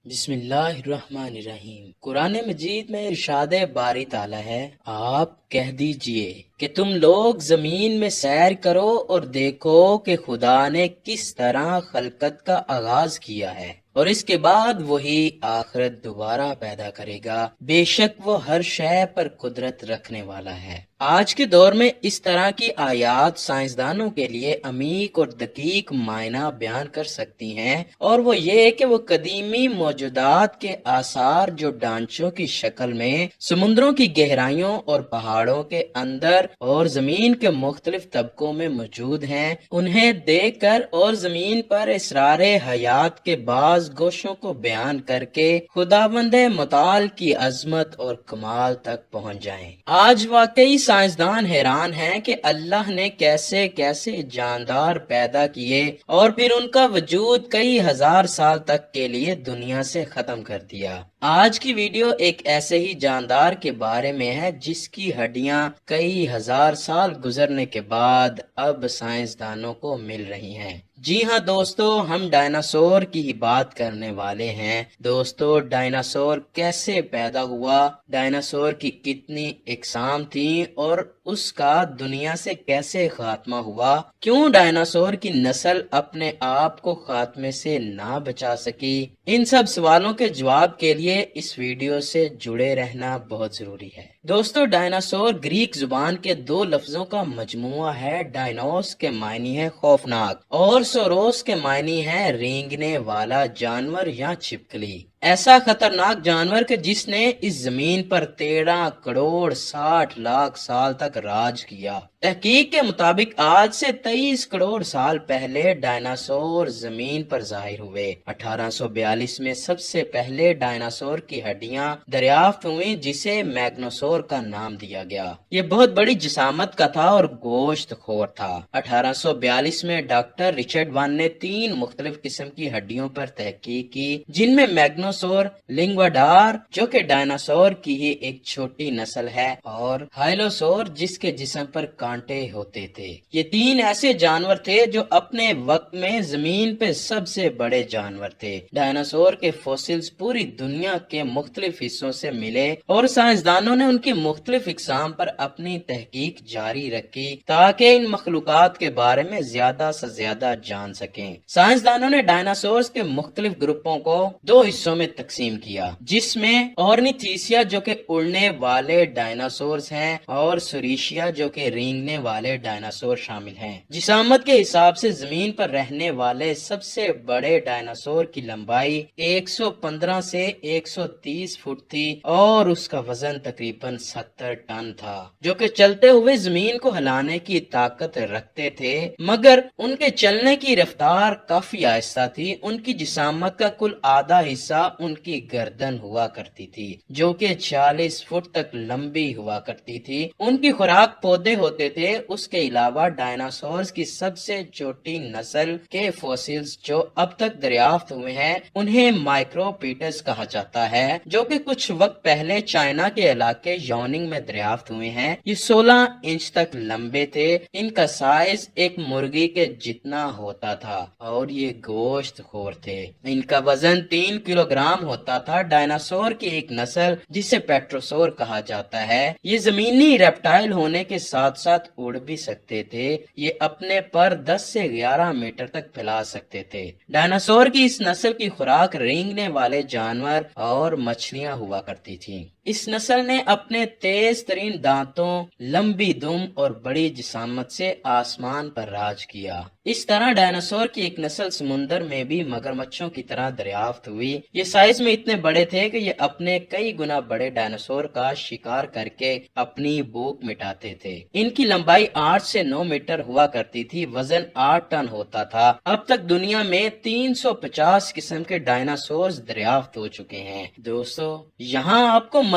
بسم اللہ الرحمن الرحیم۔ قرآن مجید میں ارشاد باری تعالیٰ ہے، آپ کہہ دیجئے کہ تم لوگ زمین میں سیر کرو اور دیکھو کہ خدا نے کس طرح خلقت کا آغاز کیا ہے، اور اس کے بعد وہی آخرت دوبارہ پیدا کرے گا۔ بے شک وہ ہر شے پر قدرت رکھنے والا ہے۔ آج کے دور میں اس طرح کی آیات سائنسدانوں کے لیے عمیق اور دقیق معنی بیان کر سکتی ہیں، اور وہ یہ کہ وہ قدیمی موجودات کے آثار جو ڈانچوں کی شکل میں سمندروں کی گہرائیوں اور پہاڑوں کے اندر اور زمین کے مختلف طبقوں میں موجود ہیں، انہیں دیکھ کر اور زمین پر اسرار حیات کے بعض گوشوں کو بیان کر کے خداوند متعال کی عظمت اور کمال تک پہنچ جائیں۔ آج واقعی سائنسدان حیران ہیں کہ اللہ نے کیسے کیسے جاندار پیدا کیے اور پھر ان کا وجود کئی ہزار سال تک کے لیے دنیا سے ختم کر دیا۔ آج کی ویڈیو ایک ایسے ہی جاندار کے بارے میں ہے جس کی ہڈیاں کئی ہزار سال گزرنے کے بعد اب سائنسدانوں کو مل رہی ہیں۔ جی ہاں دوستو، ہم ڈائناسور کی ہی بات کرنے والے ہیں۔ دوستو، ڈائناسور کیسے پیدا ہوا، ڈائناسور کی کتنی اقسام تھیں اور اس کا دنیا سے کیسے خاتمہ ہوا، کیوں ڈائناسور کی نسل اپنے آپ کو خاتمے سے نہ بچا سکی، ان سب سوالوں کے جواب کے لیے اس ویڈیو سے جڑے رہنا بہت ضروری ہے۔ دوستو، ڈائناسور گریک زبان کے دو لفظوں کا مجموعہ ہے۔ ڈائنوس کے معنی ہے خوفناک اور سوروس کے معنی ہے رینگنے والا جانور یا چھپکلی۔ ایسا خطرناک جانور کہ جس نے اس زمین پر 13 کروڑ 60 لاکھ سال تک راج کیا۔ تحقیق کے مطابق آج سے 23 کروڑ سال پہلے ڈائناسور زمین پر ظاہر ہوئے۔ 1842 میں سب سے پہلے ڈائناسور کی ہڈیاں دریافت ہوئیں جسے میگنوسور کا نام دیا گیا۔ یہ بہت بڑی جسامت کا تھا اور گوشت خور تھا۔ 1842 میں ڈاکٹر رچرڈ وان نے 3 مختلف قسم کی ہڈیوں پر تحقیق کی، جن میں میگنوسور، لنگواڈار جو کہ ڈائناسور کی ہی ایک چھوٹی نسل ہے، اور ہائلوسور جس کے جسم پر کانٹے ہوتے تھے۔ یہ 3 ایسے جانور تھے جو اپنے وقت میں زمین پہ سب سے بڑے جانور تھے۔ ڈائناسور کے فوسلز پوری دنیا کے مختلف حصوں سے ملے اور سائنسدانوں نے ان کی مختلف اقسام پر اپنی تحقیق جاری رکھی تاکہ ان مخلوقات کے بارے میں زیادہ سے زیادہ جان سکیں۔ سائنسدانوں نے ڈائناسورز کے مختلف گروپوں کو 2 حصوں میں تقسیم کیا، جس میں اورنیتھیسیا جو کہ اڑنے والے ڈائناسورز ہیں اور سوریشیا جو کہ رینگنے والے ڈائناسور شامل ہیں۔ جسامت کے حساب سے زمین پر رہنے والے سب سے بڑے ڈائناسور کی لمبائی 115 سے 130 فٹ تھی اور اس کا وزن تقریباً 70 ٹن تھا، جو کہ چلتے ہوئے زمین کو ہلانے کی طاقت رکھتے تھے، مگر ان کے چلنے کی رفتار کافی آہستہ تھی۔ ان کی جسامت کا کل آدھا حصہ ان کی گردن ہوا کرتی تھی، جو کہ 40 فٹ تک لمبی ہوا کرتی تھی۔ ان کی خوراک پودے ہوتے تھے۔ اس کے علاوہ ڈائناسورز کی سب سے چھوٹی نسل کے فوسلز جو اب تک دریافت ہوئے ہیں انہیں مائکروپیٹس کہا جاتا ہے، جو کہ کچھ وقت پہلے چائنا کے علاقے یوننگ میں دریافت ہوئے ہیں۔ یہ 16 انچ تک لمبے تھے۔ ان کا سائز ایک مرغی کے جتنا ہوتا تھا اور یہ گوشت خور تھے۔ ان کا وزن 3 کلو گرام ہوتا تھا۔ ڈائناسور کی ایک نسل جسے پیٹروسور کہا جاتا ہے، یہ زمینی ریپٹائل ہونے کے ساتھ ساتھ اڑ بھی سکتے تھے۔ یہ اپنے پر 10 سے 11 میٹر تک پھیلا سکتے تھے۔ ڈائناسور کی اس نسل کی خوراک رینگنے والے جانور اور مچھلیاں ہوا کرتی تھیں۔ اس نسل نے اپنے تیز ترین دانتوں، لمبی دم اور بڑی جسامت سے آسمان پر راج کیا۔ اس طرح ڈائناسور کی ایک نسل سمندر میں بھی مگرمچھوں کی طرح دریافت ہوئی۔ یہ سائز میں اتنے بڑے تھے کہ یہ اپنے کئی گنا بڑے ڈائناسور کا شکار کر کے اپنی بھوک مٹاتے تھے۔ ان کی لمبائی 8 سے 9 میٹر ہوا کرتی تھی، وزن 8 ٹن ہوتا تھا۔ اب تک دنیا میں 350 قسم کے ڈائناسورز دریافت ہو چکے ہیں۔ دوستو، یہاں آپ کو